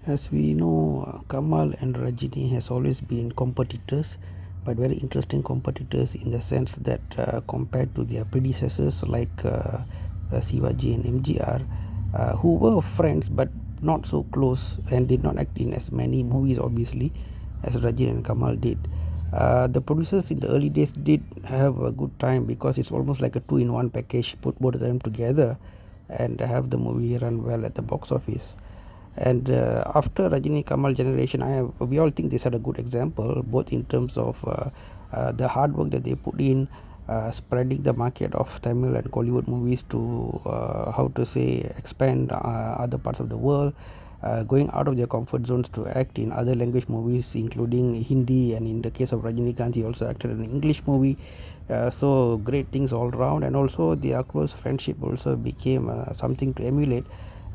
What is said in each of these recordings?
As we know, Kamal and Rajini has always been competitors, but very interesting competitors in the sense that compared to their predecessors like Sivaji and MGR, who were friends but not so close and did not act in as many movies, obviously, as Rajini and Kamal did. The producers in the early days did have a good time because it's almost like a two-in-one package. Put both of them together and have the movie run well at the box office. And after Rajini Kamal generation, we all think they set a good example, both in terms of the hard work that they put in, spreading the market of Tamil and Kollywood movies to how to say expand other parts of the world, going out of their comfort zones to act in other language movies, including Hindi, and in the case of Rajinikanth, he also acted in an English movie. So great things all round, and also their close friendship also became something to emulate.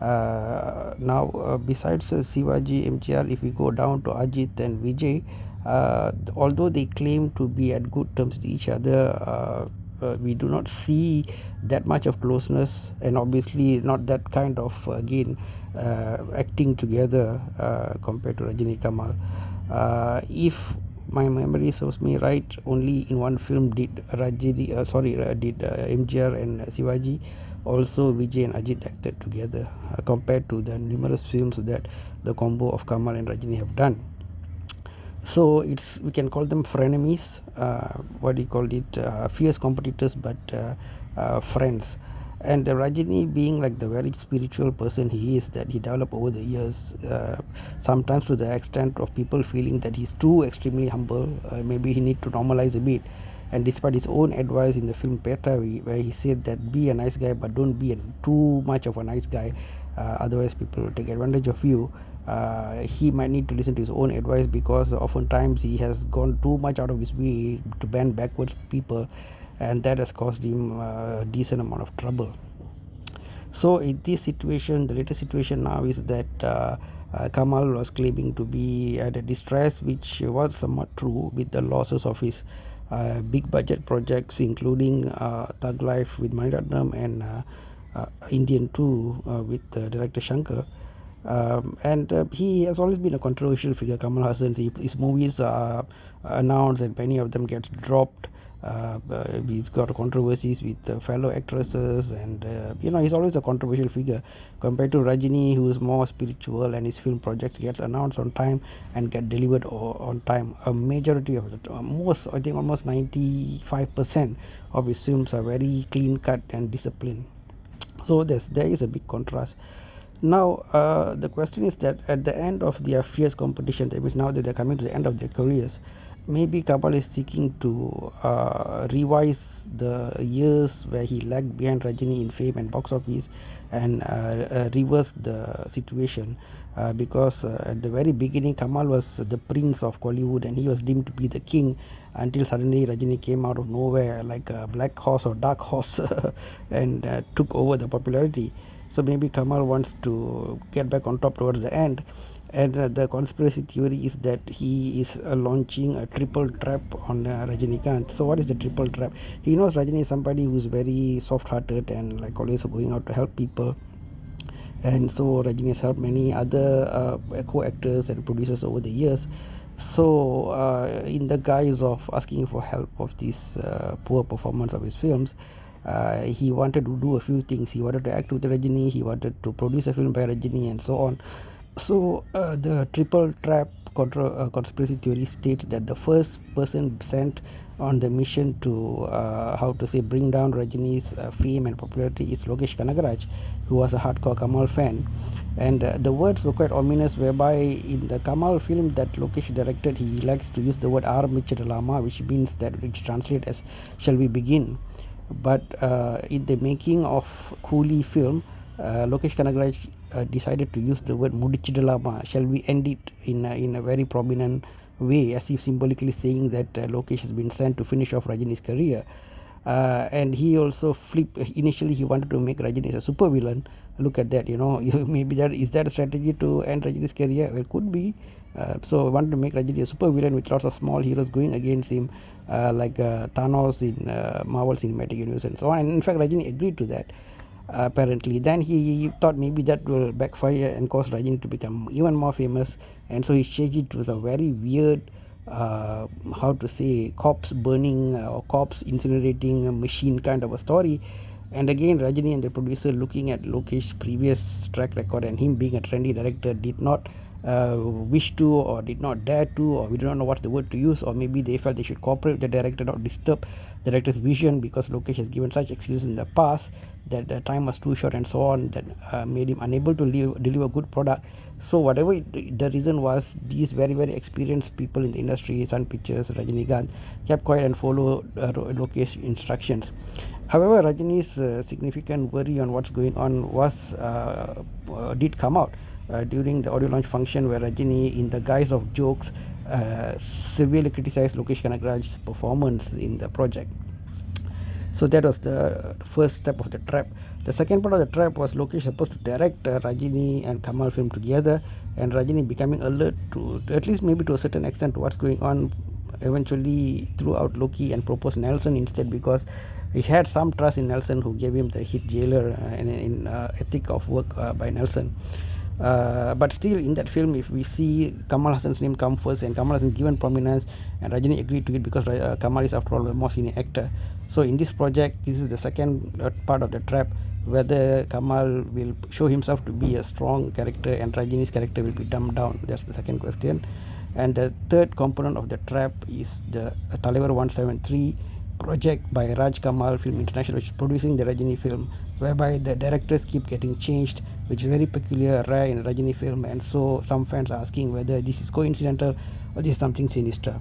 Now, besides Shivaji, MGR, if we go down to Ajit and Vijay, although they claim to be at good terms with each other, we do not see that much of closeness, and obviously not that kind of again acting together compared to Rajini Kamal. If my memory serves me right, only in one film did MGR and Shivaji. Also, Vijay and Ajit acted together compared to the numerous films that the combo of Kamal and Rajini have done. So we can call them frenemies. What do you call it? Fierce competitors, but friends. And Rajini, being like the very spiritual person he is, that he developed over the years, sometimes to the extent of people feeling that he's too extremely humble. Maybe he need to normalize a bit. And despite his own advice in the film Petavi, where he said that be a nice guy but don't be too much of a nice guy, otherwise people will take advantage of you. He might need to listen to his own advice, because oftentimes he has gone too much out of his way to bend backwards people, and that has caused him a decent amount of trouble. So in this situation, the latest situation now is that Kamal was claiming to be at a distress, which was somewhat true with the losses of his big budget projects, including Thug Life with Maniratnam and Indian 2 with director Shankar. And he has always been a controversial figure, Kamal Haasan. His movies are announced and many of them get dropped. He's got controversies with fellow actresses, and he's always a controversial figure compared to Rajini, who is more spiritual, and his film projects gets announced on time and get delivered on time. A majority of it, I think almost 95% of his films are very clean cut and disciplined. So there is a big contrast. Now, the question is that at the end of their fierce competition, that means now that they're coming to the end of their careers, maybe Kamal is seeking to revise the years where he lagged behind Rajini in fame and box office, and reverse the situation. Because at the very beginning, Kamal was the prince of Kollywood and he was deemed to be the king, until suddenly Rajini came out of nowhere like a black horse or dark horse and took over the popularity. So maybe Kamal wants to get back on top towards the end. And the conspiracy theory is that he is launching a triple trap on Rajinikanth. So what is the triple trap? He knows Rajini is somebody who's very soft-hearted and like always going out to help people. And so Rajini has helped many other co-actors and producers over the years. So in the guise of asking for help of this poor performance of his films, he wanted to do a few things. He wanted to act with Rajini, he wanted to produce a film by Rajini, and so on. So the triple trap conspiracy theory states that the first person sent on the mission to bring down Rajini's fame and popularity is Lokesh Kanagaraj, who was a hardcore Kamal fan. And the words were quite ominous, whereby in the Kamal film that Lokesh directed, he likes to use the word Aramicchidalama, which translates as "Shall we begin?" But in the making of Coolie film, Lokesh Kanagaraj decided to use the word Mudichidalama, shall we end it, in a very prominent way, as if symbolically saying that Lokesh has been sent to finish off Rajini's career. And he also flipped. Initially, he wanted to make Rajini as a super villain. Look at that, maybe is that a strategy to end Rajini's career? Well, could be. So, wanted to make Rajini a super villain with lots of small heroes going against him, like Thanos in Marvel Cinematic Universe and so on. And in fact, Rajini agreed to that. apparently. Then he thought maybe that will backfire and cause Rajini to become even more famous, and so he changed it to a very weird, how to say, corpse burning or corpse incinerating a machine kind of a story. And again, Rajini and the producer, looking at Lokesh's previous track record and him being a trendy director, did not wish to, or did not dare to, or we do not know what's the word to use, or maybe they felt they should cooperate with the director, not disturb the director's vision, because Lokesh has given such excuses in the past that the time was too short and so on, that made him unable to deliver a good product. So whatever the reason was, these very very experienced people in the industry, Sun Pictures, Rajinikanth, kept quiet and followed Lokesh's instructions. However, Rajini's significant worry on what's going on did come out during the audio launch function, where Rajini, in the guise of jokes, severely criticized Lokesh Kanagaraj's performance in the project. So that was the first step of the trap. The second part of the trap was Lokesh supposed to direct Rajini and Kamal film together, and Rajini becoming alert to at least maybe to a certain extent to what's going on, eventually threw out Loki and proposed Nelson instead, because he had some trust in Nelson, who gave him the hit Jailer in ethic of work by Nelson. But still, in that film, if we see Kamal Haasan's name come first, and Kamal Haasan given prominence, and Rajini agreed to it because Kamal is after all a more senior actor. So in this project, this is the second part of the trap, whether Kamal will show himself to be a strong character and Rajini's character will be dumbed down. That's the second question. And the third component of the trap is the Talaivar 173 project by Raj Kamal Film International, which is producing the Rajini film, whereby the directors keep getting changed, which is very peculiar, rare in Rajini film, and so some fans are asking whether this is coincidental or this is something sinister.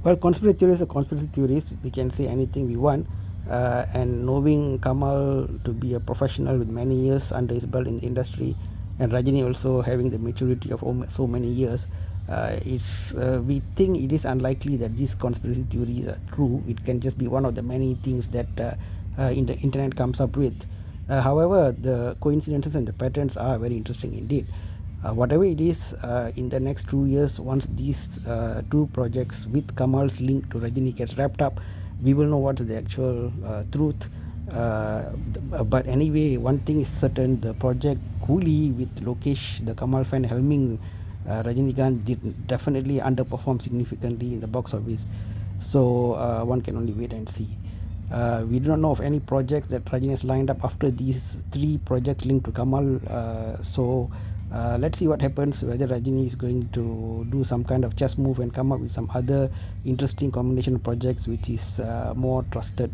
Well, conspiracy theories are conspiracy theories. We can say anything we want. And knowing Kamal to be a professional with many years under his belt in the industry, and Rajini also having the maturity of so many years, we think it is unlikely that these conspiracy theories are true. It can just be one of the many things that in the internet comes up with. However, the coincidences and the patterns are very interesting indeed. Whatever it is, in the next 2 years, once these two projects with Kamal's link to Rajini gets wrapped up, we will know what's the actual truth. But anyway, one thing is certain: the project Coolie with Lokesh, the Kamal fan, helming Rajinikanth, did definitely underperform significantly in the box office. So one can only wait and see. We do not know of any projects that Rajini has lined up after these three projects linked to Kamal. Let's see what happens, whether Rajini is going to do some kind of chess move and come up with some other interesting combination of projects which is more trusted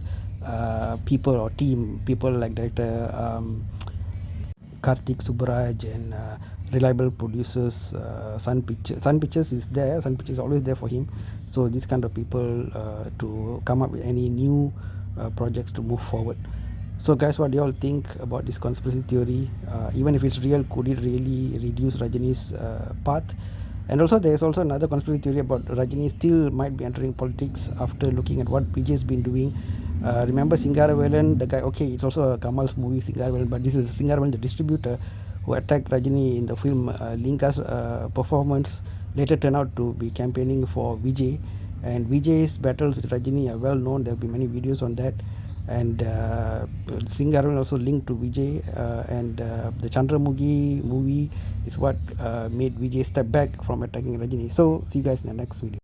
people or people like director Karthik Subbaraj and reliable producers. Sun Pictures is there. Sun Pictures is always there for him. So these kind of people to come up with any new projects to move forward. So guys, what do you all think about this conspiracy theory? Even if it's real, could it really reduce Rajini's path? And also there is also another conspiracy theory about Rajini still might be entering politics after looking at what Vijay's been doing. Remember Singaravelan, the guy, okay, it's also a Kamal's movie, Singaravelan, but this is Singaravelan, the distributor, who attacked Rajini in the film Linka's performance, later turned out to be campaigning for Vijay. And Vijay's battles with Rajini are well known. There will be many videos on that. And Singaravelan also linked to Vijay, and the Chandramukhi movie is what made Vijay step back from attacking Rajini. So see you guys in the next video.